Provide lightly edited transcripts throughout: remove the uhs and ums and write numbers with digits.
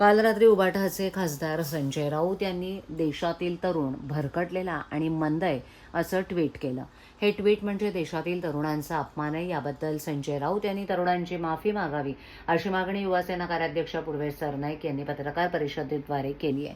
काल रात्री उबाटाचे खासदार संजय राऊत यांनी देशातील तरुण भरकटलेला आणि मंद आहे असं ट्विट केलं. हे ट्विट म्हणजे देशातील तरुणांचा अपमान आहे. याबद्दल संजय राऊत यांनी तरुणांची माफी मागावी अशी मागणी युवासेना कार्याध्यक्ष पूर्वेश सरनाईक यांनी पत्रकार परिषदेद्वारे केली आहे.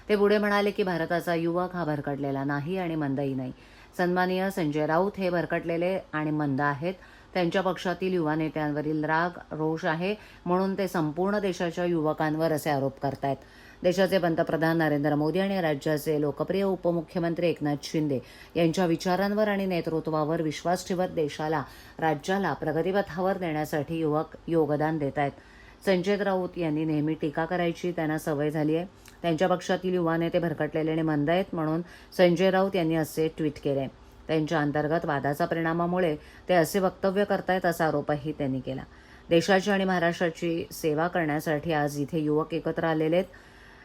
ते पुढे म्हणाले की भारताचा युवक हा भरकटलेला नाही आणि मंदही नाही. सन्माननीय संजय राऊत हे भरकटलेले आणि मंद आहेत. त्यांच्या पक्षातील युवा नेत्यांवरील राग रोष आहे म्हणून ते संपूर्ण देशाच्या युवकांवर असे आरोप करतायत. देशाचे पंतप्रधान नरेंद्र मोदी आणि राज्याचे लोकप्रिय उपमुख्यमंत्री एकनाथ शिंदे यांच्या विचारांवर आणि नेतृत्वावर विश्वास ठेवत देशाला राज्याला प्रगतीपथावर नेण्यासाठी युवक योगदान देत आहेत. संजय राऊत यांनी नेहमी टीका करायची त्यांना सवय झाली आहे. त्यांच्या पक्षातील युवा नेते भरकटलेले आणि मंद आहेत म्हणून संजय राऊत यांनी असे ट्विट केले. त्यांच्या अंतर्गत वादाचा परिणामामुळे ते असे वक्तव्य करतायत असा आरोपही त्यांनी केला. देशाची आणि महाराष्ट्राची सेवा करण्यासाठी आज इथे युवक एकत्र आलेले आहेत.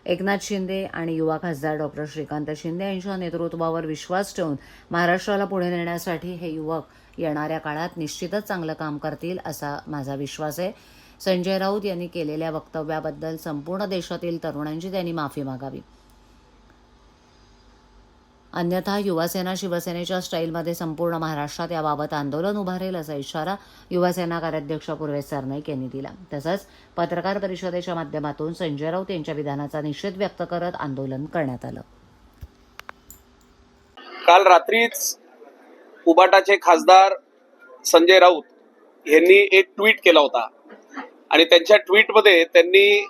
एकनाथ शिंदे आणि युवा खासदार डॉक्टर श्रीकांत शिंदे यांच्या नेतृत्वावर विश्वास ठेवून महाराष्ट्राला पुढे नेण्यासाठी हे युवक येणाऱ्या काळात निश्चितच चांगलं काम करतील असा माझा विश्वास आहे. संजय राऊत यांनी केलेल्या वक्तव्याबद्दल संपूर्ण देशातील तरुणांची त्यांनी माफी मागावी. अन्यथा युवासेना शिवसेनेच्या स्टाईलमध्ये संपूर्ण महाराष्ट्रात याबाबत आंदोलन उभारेल असा इशारा युवासेना कार्याध्यक्ष पूर्वेश सरनाईक यांनी दिला. तसंच पत्रकार परिषदेच्या माध्यमातून संजय राऊत यांच्या विधानाचा निषेध व्यक्त करत आंदोलन करण्यात आलं. काल रात्रीच उबाटाचे खासदार संजय राऊत यांनी एक ट्विट केला होता आणि त्यांच्या ट्विटमध्ये त्यांनी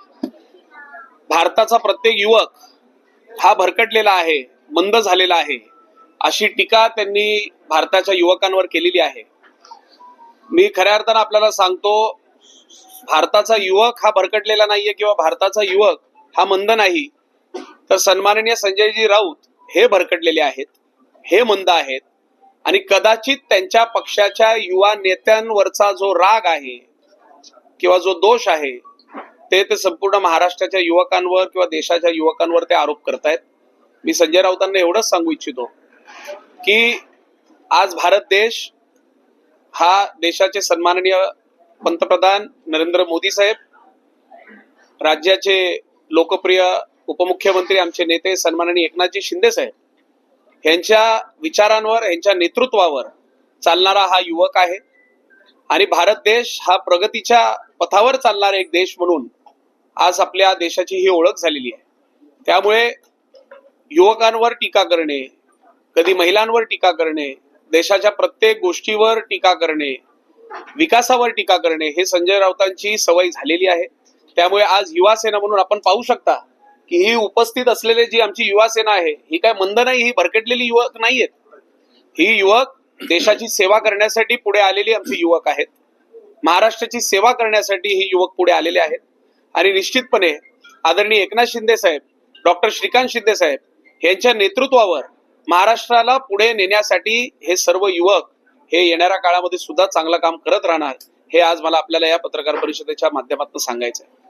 भारताचा प्रत्येक युवक हा भरकटलेला आहे, मंद झालेला आहे अशी टीका त्यांनी भारताच्या युवकांवर केलेली आहे. मी खऱ्या अर्थानं आपल्याला सांगतो, भारताचा युवक हा भरकटलेला नाहीये किंवा भारताचा युवक हा मंद नाही, तर सन्माननीय संजयजी राऊत हे भरकटलेले आहेत, हे मंद आहेत आणि कदाचित त्यांच्या पक्षाच्या युवा नेत्यांवरचा जो राग आहे किंवा जो दोष आहे ते संपूर्ण महाराष्ट्राच्या युवकांवर किंवा देशाच्या युवकांवर ते आरोप करतायत. मी संजय राऊतांना एवढंच सांगू इच्छितो की आज भारत देश हा देशाचे सन्माननीय पंतप्रधान नरेंद्र मोदी साहेब, राज्याचे लोकप्रिय उपमुख्यमंत्री आमचे नेते सन्माननीय एकनाथजी शिंदे साहेब यांच्या विचारांवर, यांच्या नेतृत्वावर चालणारा हा युवक आहे आणि भारत देश हा प्रगतीच्या पथावर चालणारा एक देश म्हणून आज आपल्या देशाची ही ओळख झालेली आहे. त्यामुळे युवकांवर टीका करणे, कधी महिलांवर टीका करणे, देशाच्या प्रत्येक गोष्टीवर टीका करणे, विकासावर टीका करणे हे संजय राऊतांची सवय झालेली आहे. त्यामुळे आज युवा सेना म्हणून आपण पाहू शकता की ही उपस्थित असलेली जी आमची युवा सेना आहे ही काय मंद नाही, ही भरकटलेली युवक नाहीयेत. ही युवक देशाची सेवा करण्यासाठी पुढे आलेली आमची युवक आहेत. महाराष्ट्राची सेवा करण्यासाठी ही युवक पुढे आलेले आहेत आणि निश्चितपणे आदरणीय एकनाथ शिंदे साहेब, डॉक्टर श्रीकांत शिंदे साहेब यांच्या नेतृत्वावर महाराष्ट्राला पुढे नेण्यासाठी हे सर्व युवक हे येणाऱ्या काळामध्ये सुद्धा चांगलं काम करत राहणार, हे आज मला आपल्याला या पत्रकार परिषदेच्या माध्यमातून सांगायचं आहे.